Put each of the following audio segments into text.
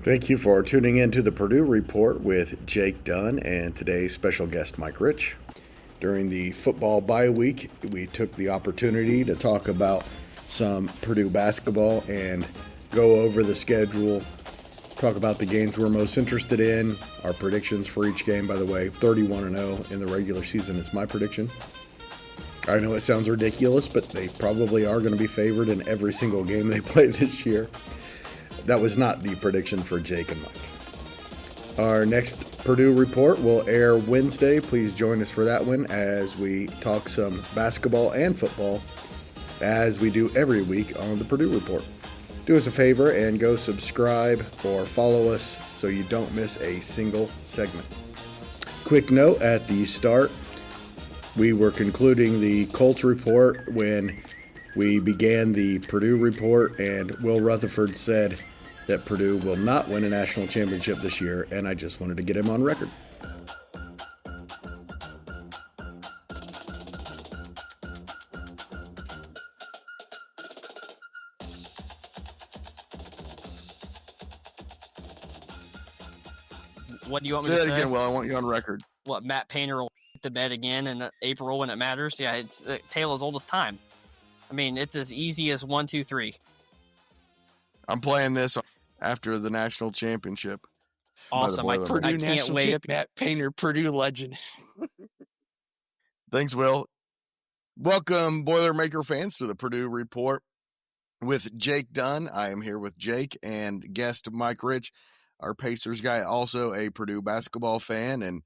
Thank you for tuning in to the Purdue Report with Jake Dunn and today's special guest, Mike Rich. During the football bye week, we took the opportunity to talk about some Purdue basketball and go over the schedule, talk about the games we're most interested in, our predictions for each game. By the way, 31-0 in the regular season is my prediction. I know it sounds ridiculous, but they probably are going to be favored in every single game they play this year. That was not the prediction for Jake and Mike. Our next Purdue Report will air Wednesday. Please join us for that one as we talk some basketball and football, as we do every week on the Purdue Report. Do us a favor and go subscribe or follow us so you don't miss a single segment. Quick note at the start, we were concluding the Colts Report when we began the Purdue Report, and Will Rutherford said that Purdue will not win a national championship this year, and I just wanted to get him on record. What do you want me to say? Again, Will, I want you on record. What, Matt Painter will hit the bed again in April when it matters? Yeah, it's a tale as old as time. I mean, it's as easy as 1, 2, 3. I'm playing this after the national championship. Awesome. I Purdue can't national wait. champ, Matt Painter, Purdue legend. Thanks, Will. Welcome, Boilermaker fans, to the Purdue Report with Jake Dunn. I am here with Jake and guest Mike Rich, our Pacers guy, also a Purdue basketball fan. And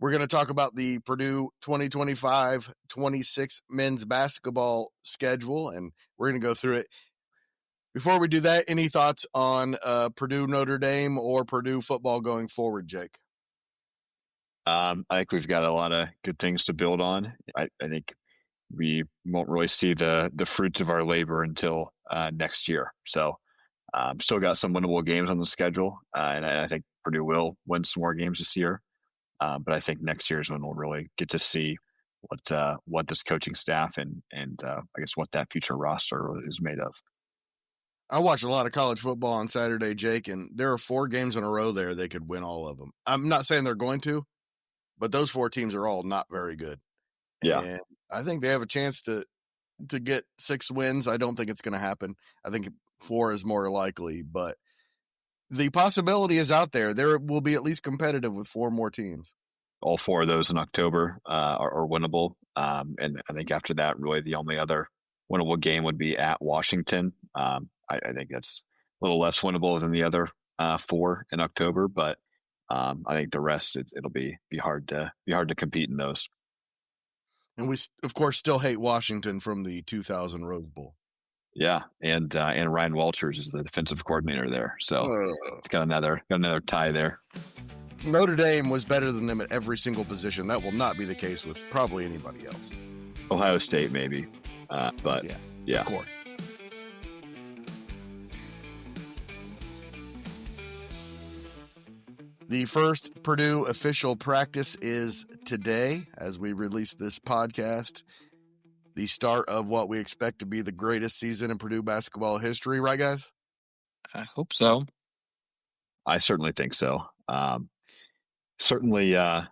we're going to talk about the Purdue 2025-26 men's basketball schedule, and we're going to go through it. Before we do that, any thoughts on Purdue Notre Dame or Purdue football going forward, Jake? I think we've got a lot of good things to build on. I think we won't really see the fruits of our labor until next year. So still got some winnable games on the schedule, and I think Purdue will win some more games this year. But I think next year is when we'll really get to see what this coaching staff and I guess what that future roster is made of. I watched a lot of college football on Saturday, Jake, and there are 4 games in a row there they could win all of them. I'm not saying they're going to, but those 4 teams are all not very good. Yeah. And I think they have a chance to get 6 wins. I don't think it's going to happen. I think 4 is more likely, but the possibility is out there. There will be at least competitive with 4 more teams. All 4 of those in October are winnable. And I think after that, really the only other winnable game would be at Washington. I think that's a little less winnable than the other 4 in October, but I think the rest it'll be hard to compete in those. And we, of course, still hate Washington from the 2000 Rose Bowl. Yeah, and Ryan Walters is the defensive coordinator there, so it's got another tie there. Notre Dame was better than them at every single position. That will not be the case with probably anybody else. Ohio State maybe, but yeah, of course. The first Purdue official practice is today as we release this podcast. The start of what we expect to be the greatest season in Purdue basketball history, right, guys? I hope so. I certainly think so. Certainly a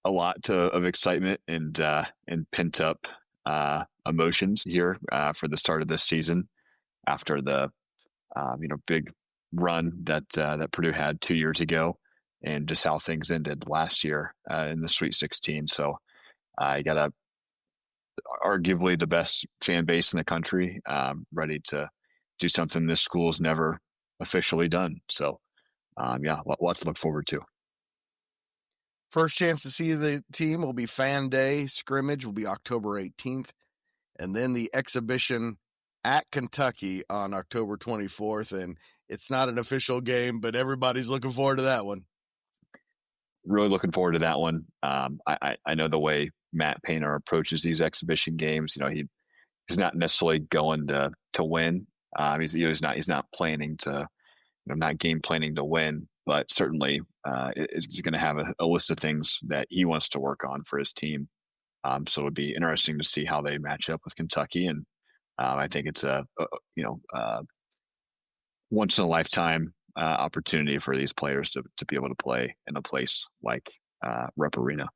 lot of excitement and pent up emotions here for the start of this season after the big run that Purdue had 2 years ago, and just how things ended last year in the Sweet 16. So you got arguably the best fan base in the country, ready to do something this school's never officially done. So lots to look forward to. First chance to see the team will be Fan Day. Scrimmage will be October 18th. And then the exhibition at Kentucky on October 24th. And it's not an official game, but everybody's looking forward to that one. Really looking forward to that one. I know the way Matt Painter approaches these exhibition games. He's not necessarily going to win. He's not planning to, not game planning to win, but certainly is going to have a list of things that he wants to work on for his team. So it'll be interesting to see how they match up with Kentucky. And I think it's a once in a lifetime opportunity for these players to be able to play in a place like Rep Arena. I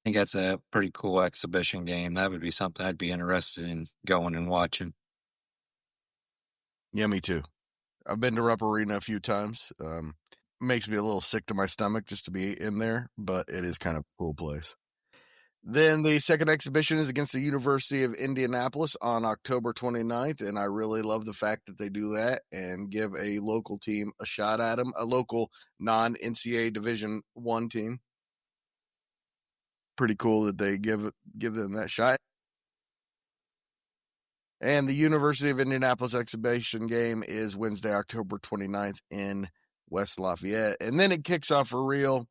think that's a pretty cool exhibition game. That would be something I'd be interested in going and watching. Yeah, me too. I've been to Rep Arena a few times. Makes me a little sick to my stomach just to be in there, but it is kind of a cool place. Then the second exhibition is against the University of Indianapolis on October 29th, and I really love the fact that they do that and give a local team a shot at them, a local non-NCAA Division I team. Pretty cool that they give them that shot. And the University of Indianapolis exhibition game is Wednesday, October 29th in West Lafayette. And then it kicks off for real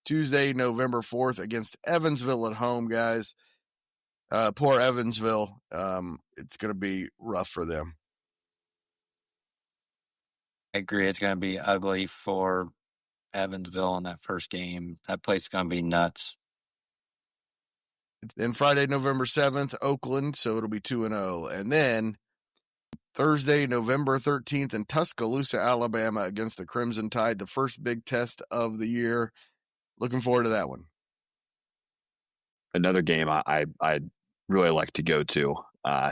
Tuesday, November 4th against Evansville at home, guys. Poor Evansville. It's going to be rough for them. I agree. It's going to be ugly for Evansville in that first game. That place is going to be nuts. Then Friday, November 7th, Oakland, so it'll be 2-0. And then Thursday, November 13th in Tuscaloosa, Alabama against the Crimson Tide, the first big test of the year. Looking forward to that one. Another game I'd really like to go to,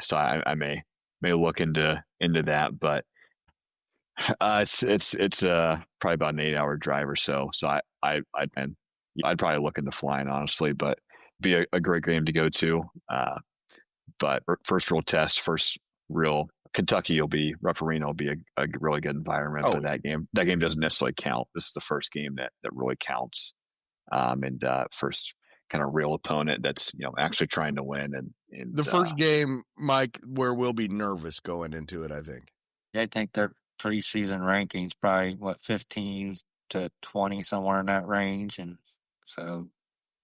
so I may look into that, but it's probably about an 8-hour drive or so. So I'd probably look into flying, honestly, but be a great game to go to. But first real test, first real Kentucky Rep Arena will be a really good environment for that game. That game doesn't necessarily count. This is the first game that really counts. And first kind of real opponent that's actually trying to win. And the first game, Mike, where we'll be nervous going into it, I think. Yeah, I think their preseason rankings probably 15 to 20, somewhere in that range, and so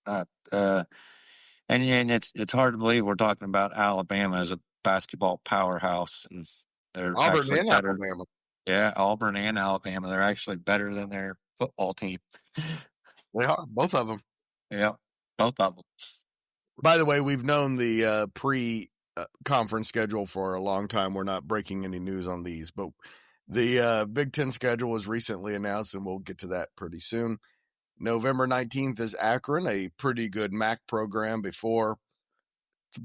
and it's hard to believe we're talking about Alabama as a basketball powerhouse, and they're Auburn actually and better. Alabama. Yeah, Auburn and Alabama. They're actually better than their football team. They are, both of them. Yeah, both of them. By the way, we've known the pre-conference schedule for a long time. We're not breaking any news on these, but the Big Ten schedule was recently announced, and we'll get to that pretty soon. November 19th is Akron, a pretty good MAC program before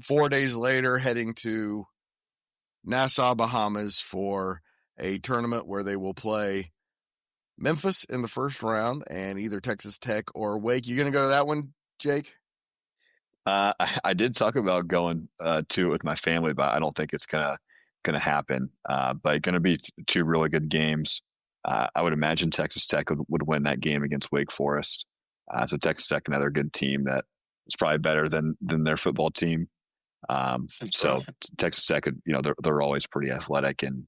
4 days later heading to Nassau, Bahamas for a tournament where they will play Memphis in the first round and either Texas Tech or Wake. You going to go to that one, Jake? I did talk about going to it with my family, but I don't think it's gonna happen. But going to be two really good games. I would imagine Texas Tech would win that game against Wake Forest. So Texas Tech, another good team that is probably better than their football team. So Texas Tech, they're always pretty athletic and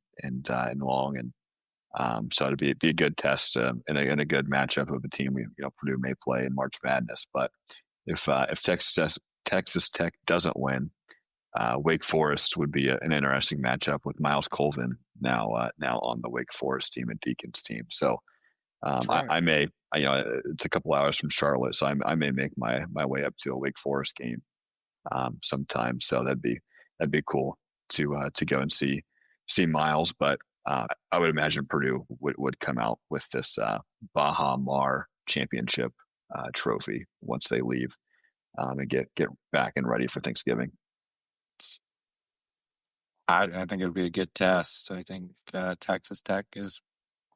long, and so it'd be a good test and a good matchup of a team Purdue may play in March Madness. But if Texas Tech doesn't win, Wake Forest would be an interesting matchup with Miles Colvin now on the Wake Forest team and Deacon's team. So right. I may, it's a couple hours from Charlotte, so I may make my way up to a Wake Forest game sometime. So that'd be cool to go and see Miles. But I would imagine Purdue would come out with this Baha Mar championship trophy once they leave and get back and ready for Thanksgiving. I think it would be a good test. I think Texas Tech is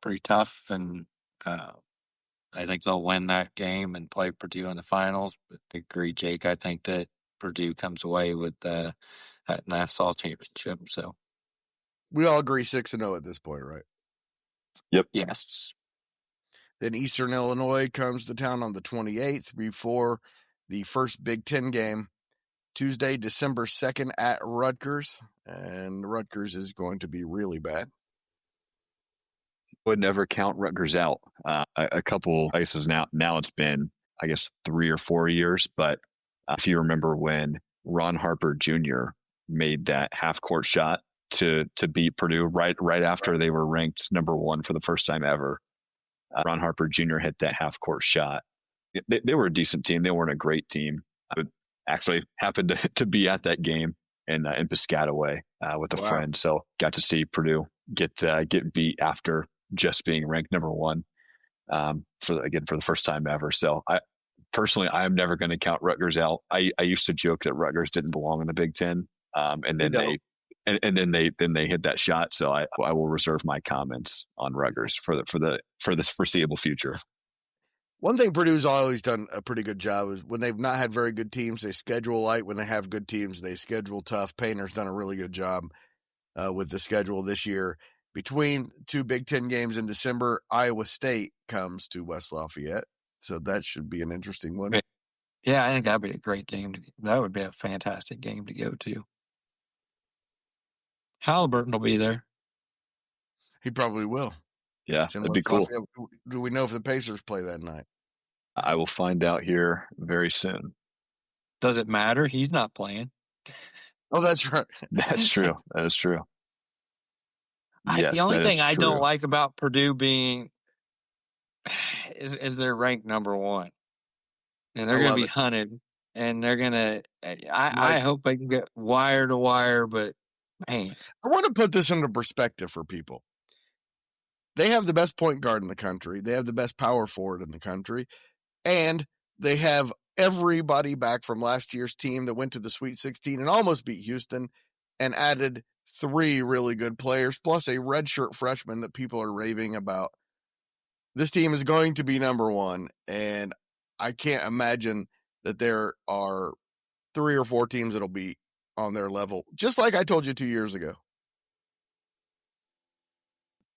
pretty tough, and I think they'll win that game and play Purdue in the finals. But I agree, Jake. I think that Purdue comes away with that Nassau championship. So we all agree 6-0 at this point, right? Yep. Yes. Then Eastern Illinois comes to town on the 28th before the first Big Ten game. Tuesday, December 2nd at Rutgers, and Rutgers is going to be really bad. Would never count Rutgers out. A couple places now it's been, I guess, 3 or 4 years, but if you remember when Ron Harper Jr. made that half-court shot to beat Purdue right after they were ranked number 1 for the first time ever, Ron Harper Jr. hit that half-court shot. They were a decent team. They weren't a great team. Actually happened to be at that game in Piscataway with a friend. So got to see Purdue get beat after just being ranked number one for the first time ever. So I'm never going to count Rutgers out. I used to joke that Rutgers didn't belong in the Big Ten, and then they hit that shot. So I will reserve my comments on Rutgers for this foreseeable future. One thing Purdue's always done a pretty good job is when they've not had very good teams, they schedule light. When they have good teams, they schedule tough. Painter's done a really good job with the schedule this year. Between two Big Ten games in December, Iowa State comes to West Lafayette. So that should be an interesting one. Yeah, I think that'd be a great game. That would be a fantastic game to go to. Halliburton will be there. He probably will. Yeah, that'd be cool. Do we know if the Pacers play that night? I will find out here very soon. Does it matter? He's not playing. Oh, that's right. That's true. That is true. The only thing I don't like about Purdue being is they're ranked number one, and they're going to be hunted, and they're going to. I hope they can get wire to wire, but man, I want to put this into perspective for people. They have the best point guard in the country. They have the best power forward in the country, and they have everybody back from last year's team that went to the Sweet 16 and almost beat Houston, and added 3 really good players, plus a redshirt freshman that people are raving about. This team is going to be number one, and I can't imagine that there are 3 or 4 teams that'll be on their level, just like I told you 2 years ago.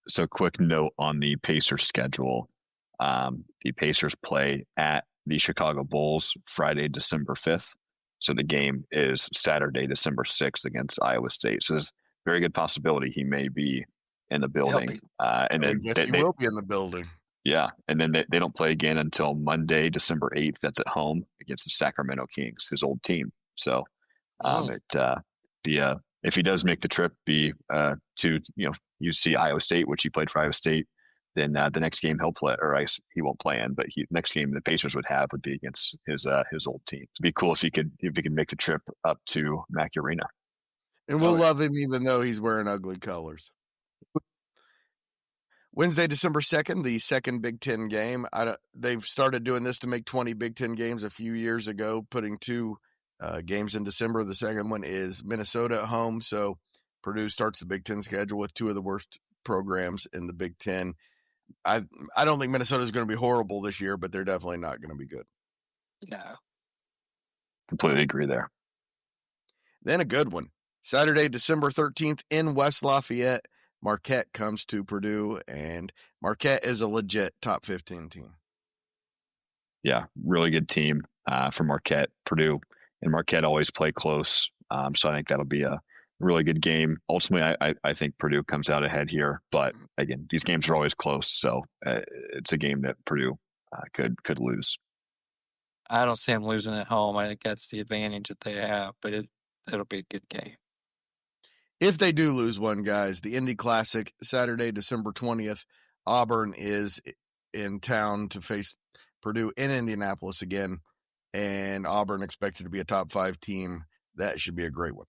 So quick note on the Pacers schedule. The Pacers play at the Chicago Bulls Friday, December 5th. So the game is Saturday, December 6th against Iowa State. So there's a very good possibility he may be in the building. And then he will be in the building. Yeah. And then they don't play again until Monday, December 8th. That's at home against the Sacramento Kings, his old team. So if he does make the trip to UC Iowa State, which he played for Iowa State, then the next game he'll play, or he won't play in, but next game the Pacers would be against his old team. It'd be cool if he could make the trip up to Mackey Arena. And we'll love him even though he's wearing ugly colors. Wednesday, December 2nd, the second Big Ten game. They've started doing this to make 20 Big Ten games a few years ago, putting 2 games in December. The second one is Minnesota at home. So Purdue starts the Big Ten schedule with 2 of the worst programs in the Big Ten. I don't think Minnesota is going to be horrible this year, but they're definitely not going to be good. No. Completely agree there. Then a good one. Saturday, December 13th in West Lafayette, Marquette comes to Purdue, and Marquette is a legit top 15 team. Yeah, really good team for Marquette. Purdue and Marquette always play close, so I think that'll be a really good game. Ultimately, I think Purdue comes out ahead here, but again, these games are always close, so it's a game that Purdue could lose. I don't see them losing at home. I think that's the advantage that they have, but it'll be a good game. If they do lose one, guys, the Indy Classic, Saturday, December 20th, Auburn is in town to face Purdue in Indianapolis again, and Auburn expected to be a top 5 team. That should be a great one.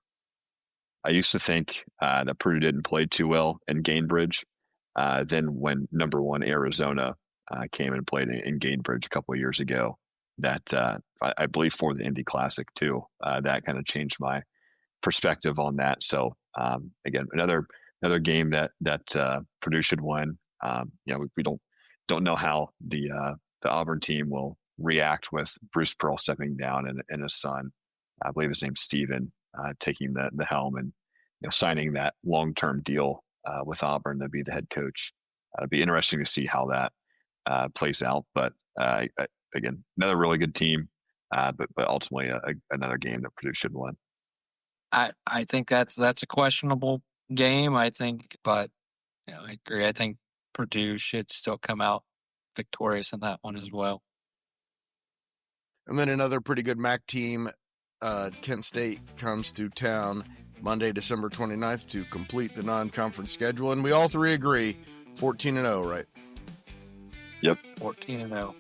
I used to think that Purdue didn't play too well in Gainbridge. Then when number 1 Arizona came and played in Gainbridge a couple of years ago, that I believe for the Indy Classic too, that kind of changed my perspective on that. So again, another game that Purdue should win. We don't know how the Auburn team will react with Bruce Pearl stepping down and his son, I believe his name's Steven, taking the helm and signing that long-term deal with Auburn to be the head coach. It'd be interesting to see how that plays out. But again, another really good team, but ultimately another game that Purdue should win. I think that's a questionable game. I think, but I agree. I think Purdue should still come out victorious in that one as well. And then another pretty good MAC team, Kent State, comes to town Monday, December 29th to complete the non-conference schedule. And we all 3 agree, 14-0, right? Yep. 14-0.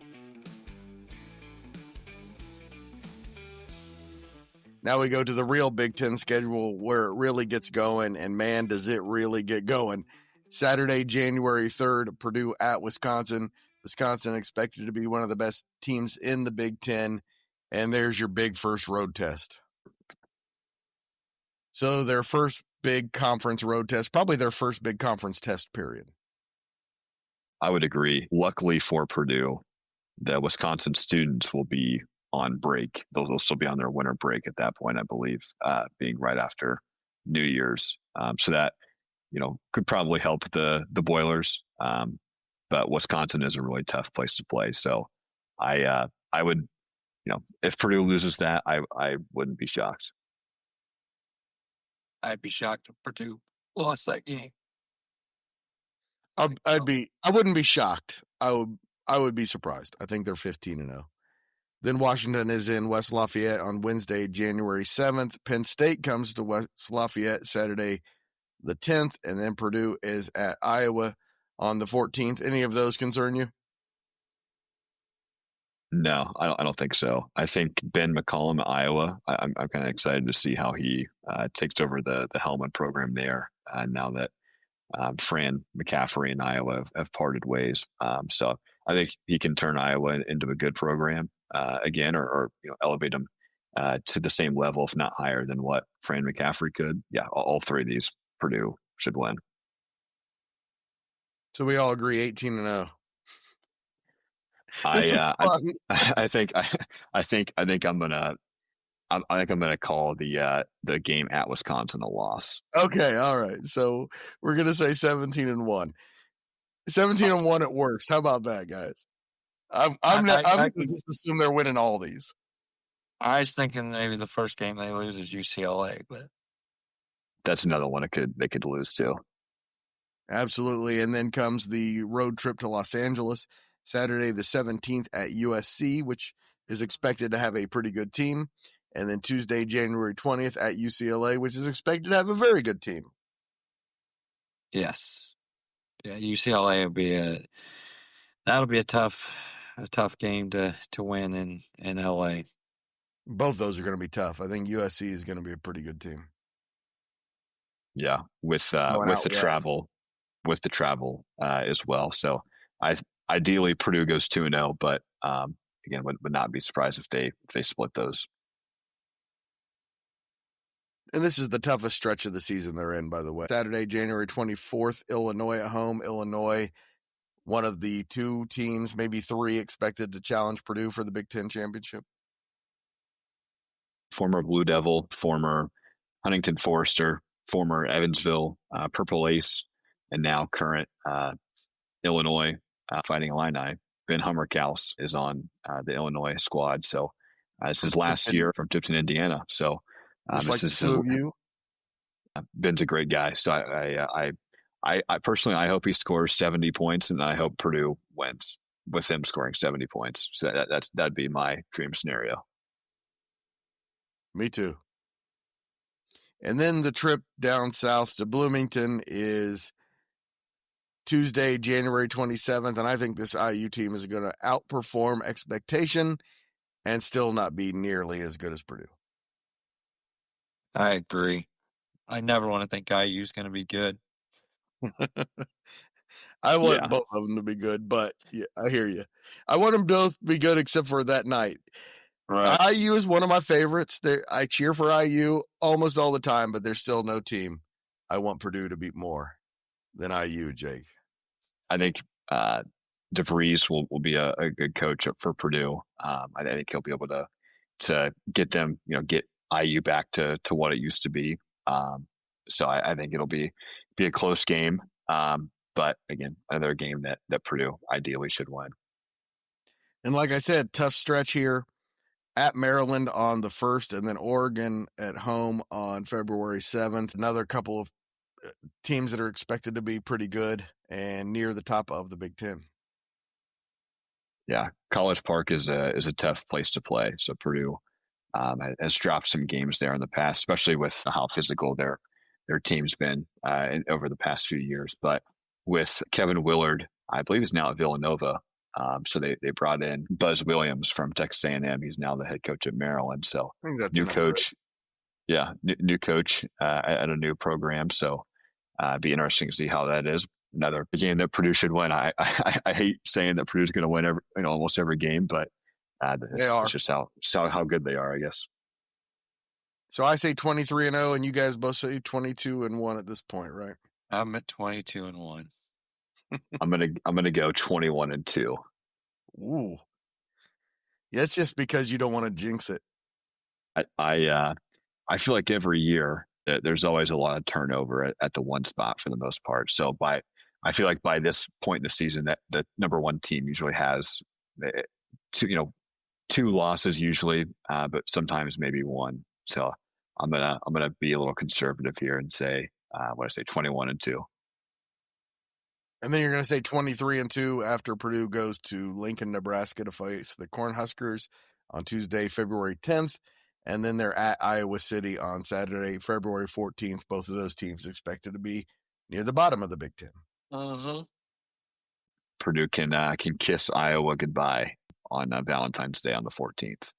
Now we go to the real Big Ten schedule where it really gets going, and man, does it really get going. Saturday, January 3rd, Purdue at Wisconsin. Wisconsin expected to be one of the best teams in the Big Ten, and there's your big first road test. So their first big conference road test, probably their first big conference test period. I would agree. Luckily for Purdue, the Wisconsin students will be on break. They'll still be on their winter break at that point, I believe, being right after New Year's. So that, could probably help the Boilers. But Wisconsin is a really tough place to play. So I would, if Purdue loses that, I wouldn't be shocked. I'd be shocked if Purdue lost that game. I wouldn't be shocked. I would be surprised. I think they're 15-0. Then Washington is in West Lafayette on Wednesday, January 7th. Penn State comes to West Lafayette Saturday the 10th, and then Purdue is at Iowa on the 14th. Any of those concern you? No, I don't think so. I think Ben McCollum at Iowa, I'm kind of excited to see how he takes over the Hellman program there now that Fran McCaffrey and Iowa have parted ways. So I think he can turn Iowa into a good program again, or elevate them to the same level, if not higher than what Fran McCaffrey could. Yeah, all three of these Purdue should win. So we all agree 18-0. I think I'm gonna call the game at Wisconsin a loss. Okay, all right. So we're gonna say 17-1. 17-1 at worst. How about that, guys? I'm gonna just assume they're winning all these. I was thinking maybe the first game they lose is UCLA, but that's another one they could lose too. Absolutely. And then comes the road trip to Los Angeles, Saturday the 17th at USC, which is expected to have a pretty good team. And then Tuesday, January 20th at UCLA, which is expected to have a very good team. Yes. Yeah, UCLA will be a tough game to win in LA. Both those are going to be tough. I think USC is going to be a pretty good team. Yeah, with the travel as well. So ideally Purdue goes 2-0, but again, would not be surprised if they split those. And this is the toughest stretch of the season they're in, by the way. Saturday, January 24th, Illinois at home. Illinois, one of the two teams, maybe three, expected to challenge Purdue for the Big Ten championship. Former Blue Devil, former Huntington Forester, former Evansville Purple Ace, and now current Illinois Fighting Illini. Ben Hummerkaus is on the Illinois squad. So this is last year from Tipton, Indiana. So this is two of you. Ben's a great guy. So I personally, I hope he scores 70 points, and I hope Purdue wins with him scoring 70 points. So that'd be my dream scenario. Me too. And then the trip down south to Bloomington is Tuesday, January 27th. And I think this IU team is going to outperform expectation and still not be nearly as good as Purdue. I agree. I never want to think IU is going to be good. I want both of them to be good, but yeah, I hear you. I want them both to be good except for that night. Right. IU is one of my favorites. I cheer for IU almost all the time, but there's still no team I want Purdue to beat more than IU, Jake. I think DeVries will be a good coach for Purdue. I think he'll be able to get them, get IU back to what it used to be. So I think it'll be a close game. But again, another game that Purdue ideally should win. And like I said, tough stretch here. At Maryland on the 1st, and then Oregon at home on February 7th. Another couple of teams that are expected to be pretty good and near the top of the Big Ten. Yeah, College Park is a tough place to play. So Purdue has dropped some games there in the past, especially with how physical their team's been over the past few years. But with Kevin Willard, I believe he's now at Villanova. So they brought in Buzz Williams from Texas A&M. He's now the head coach at Maryland. So new coach. Yeah, new coach at a new program, so it'd be interesting to see how that is. Another game that Purdue should win. I hate saying that Purdue's going to win almost every game, but it's just how good they are, I guess. So I say 23-0, and you guys both say 22-1 at this point, right? I'm at 22-1. I'm gonna go 21-2. Ooh, yeah, it's just because you don't want to jinx it. I feel like every year there's always a lot of turnover at the one spot for the most part. So I feel like by this point in the season that the number one team usually has two losses usually, but sometimes maybe one. So I'm gonna be a little conservative here and say 21-2. And then you're going to say 23-2 after Purdue goes to Lincoln, Nebraska to face the Cornhuskers on Tuesday, February 10th. And then they're at Iowa City on Saturday, February 14th. Both of those teams expected to be near the bottom of the Big Ten. Mm-hmm. Purdue can kiss Iowa goodbye on Valentine's Day on the 14th.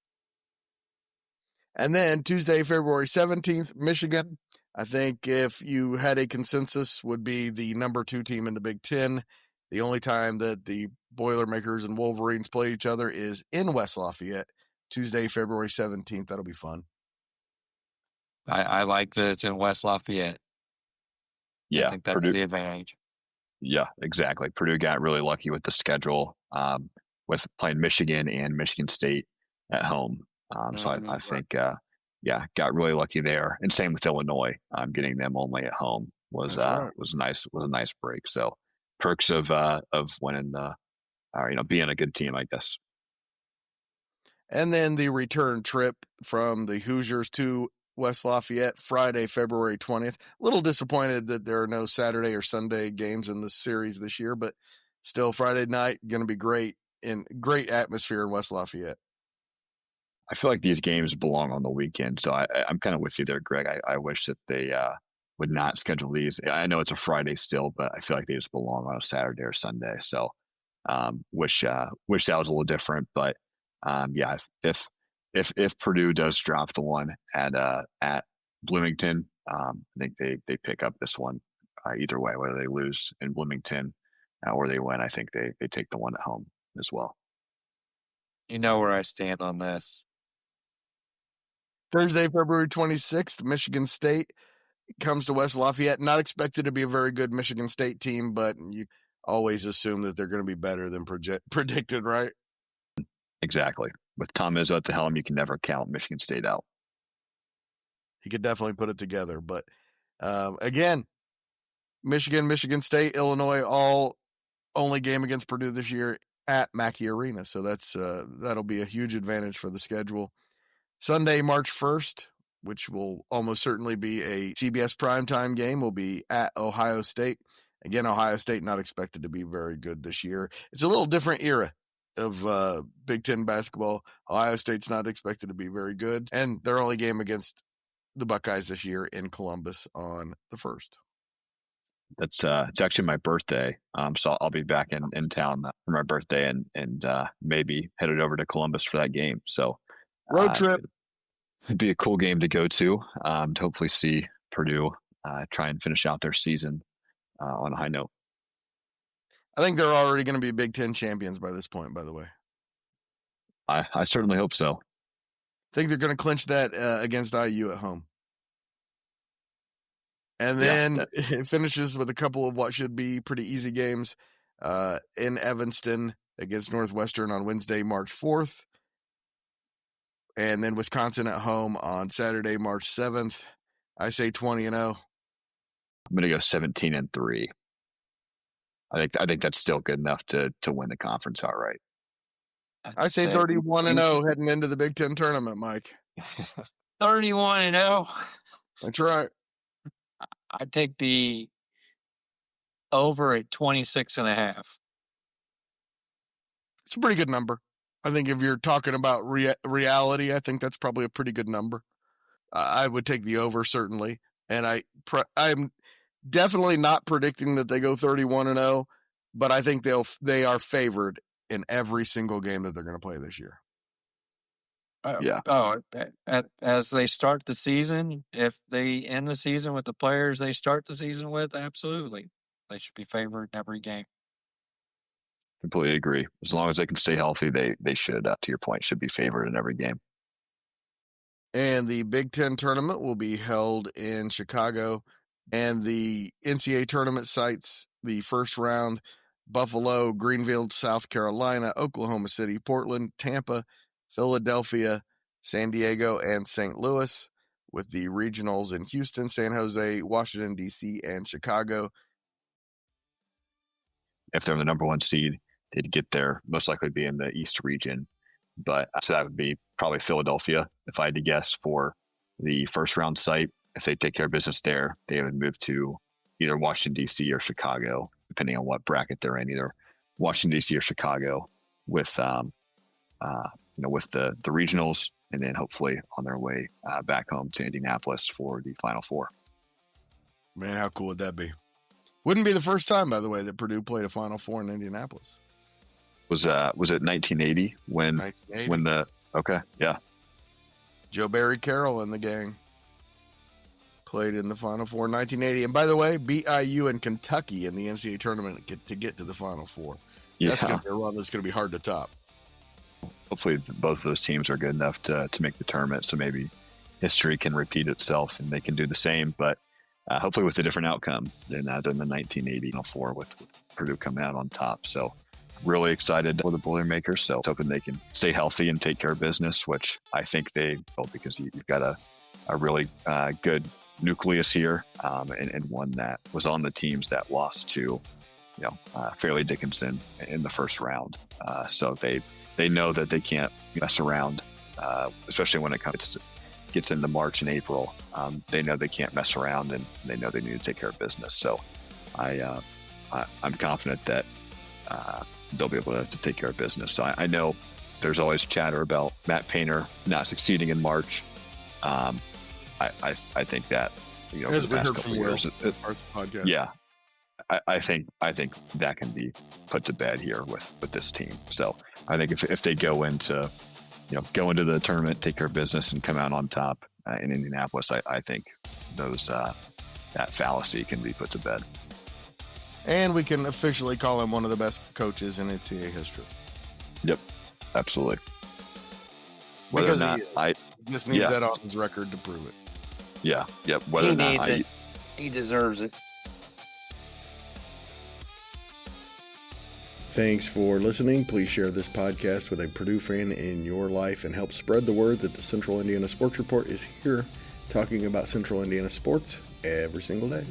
And then Tuesday, February 17th, Michigan. I think if you had a consensus, would be the number 2 team in the Big Ten. The only time that the Boilermakers and Wolverines play each other is in West Lafayette, Tuesday, February 17th. That'll be fun. I like that it's in West Lafayette. Yeah, I think that's the advantage. Yeah, exactly. Purdue got really lucky with the schedule, with playing Michigan and Michigan State at home. So I think, got really lucky there. And same with Illinois. Getting them only at home was a nice break. So perks of winning being a good team, I guess. And then the return trip from the Hoosiers to West Lafayette, Friday, February 20th. A little disappointed that there are no Saturday or Sunday games in the series this year, but still Friday night, going to be great, and great atmosphere in West Lafayette. I feel like these games belong on the weekend, so I'm kind of with you there, Greg. I wish that they would not schedule these. I know it's a Friday still, but I feel like they just belong on a Saturday or Sunday. So wish that was a little different. But if Purdue does drop the one at Bloomington, I think they pick up this one either way, whether they lose in Bloomington or they win. I think they take the one at home as well. You know where I stand on this. Thursday, February 26th, Michigan State comes to West Lafayette. Not expected to be a very good Michigan State team, but you always assume that they're going to be better than predicted, right? Exactly. With Tom Izzo at the helm, you can never count Michigan State out. He could definitely put it together. But again, Michigan State, Illinois, all only game against Purdue this year at Mackey Arena. So that'll be a huge advantage for the schedule. Sunday, March 1st, which will almost certainly be a CBS primetime game, will be at Ohio State. Again, Ohio State not expected to be very good this year. It's a little different era of Big Ten basketball. Ohio State's not expected to be very good, and their only game against the Buckeyes this year in Columbus on the 1st. It's actually my birthday, so I'll be back in town for my birthday and maybe headed over to Columbus for that game. So road trip. It'd be a cool game to go to hopefully see Purdue try and finish out their season on a high note. I think they're already going to be Big Ten champions by this point, by the way. I certainly hope so. I think they're going to clinch that against IU at home. And then it finishes with a couple of what should be pretty easy games in Evanston against Northwestern on Wednesday, March 4th. And then Wisconsin at home on Saturday, March 7th. I say 20-0. I'm going to go 17-3. I think that's still good enough to win the conference outright. I say 31-0 heading into the Big Ten tournament, Mike. 31-0. That's right. I take the over at 26.5. It's a pretty good number. I think if you're talking about reality, I think that's probably a pretty good number. I would take the over, certainly. And I'm definitely not predicting that they go 31-0, but I think they are favored in every single game that they're going to play this year. Yeah. As they start the season, if they end the season with the players they start the season with, absolutely. They should be favored in every game. Completely agree. As long as they can stay healthy, they should, to your point, should be favored in every game. And the Big Ten tournament will be held in Chicago. And the NCAA tournament sites the first round: Buffalo, Greenville, South Carolina, Oklahoma City, Portland, Tampa, Philadelphia, San Diego, and St. Louis, with the regionals in Houston, San Jose, Washington, D.C., and Chicago. If they're the number one seed, they'd get there, most likely be in the East region. But so that would be probably Philadelphia, if I had to guess, for the first round site. If they take care of business there, they would move to either Washington, D.C. or Chicago, depending on what bracket they're in, either Washington, D.C. or Chicago with, with the regionals, and then hopefully on their way back home to Indianapolis for the Final Four. Man, how cool would that be? Wouldn't be the first time, by the way, that Purdue played a Final Four in Indianapolis. Was it 1980 when 1980. Yeah. Joe Barry Carroll and the gang played in the Final Four in 1980. And by the way, beat IU and Kentucky in the NCAA tournament to get to the Final Four. That's going to be a run that's going to be hard to top. Hopefully both of those teams are good enough to make the tournament, so maybe history can repeat itself and they can do the same, but hopefully with a different outcome than the 1980 Final Four with Purdue coming out on top. So really excited for the Boilermakers. So hoping they can stay healthy and take care of business, which I think they will, because you've got a really good nucleus here, and one that was on the teams that lost to, Fairleigh Dickinson in the first round. So they know that they can't mess around, especially when it gets into March and April. They know they can't mess around, and they know they need to take care of business. So I'm confident that they'll be able to take care of business. So I know there's always chatter about Matt Painter not succeeding in March. I think that, as the we past heard couple from years, our podcast. yeah, I think that can be put to bed here with this team. So I think if they go into the tournament, take care of business, and come out on top in Indianapolis, I think that fallacy can be put to bed. And we can officially call him one of the best coaches in NCAA history. Yep, absolutely. Whether because he just needs that on his record to prove it. Yeah, yep. Whether he or not needs it. He deserves it. Thanks for listening. Please share this podcast with a Purdue fan in your life and help spread the word that the Central Indiana Sports Report is here talking about Central Indiana sports every single day.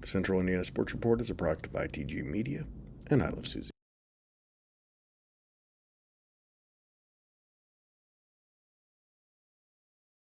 The Central Indiana Sports Report is a product by TG Media, and I love Susie.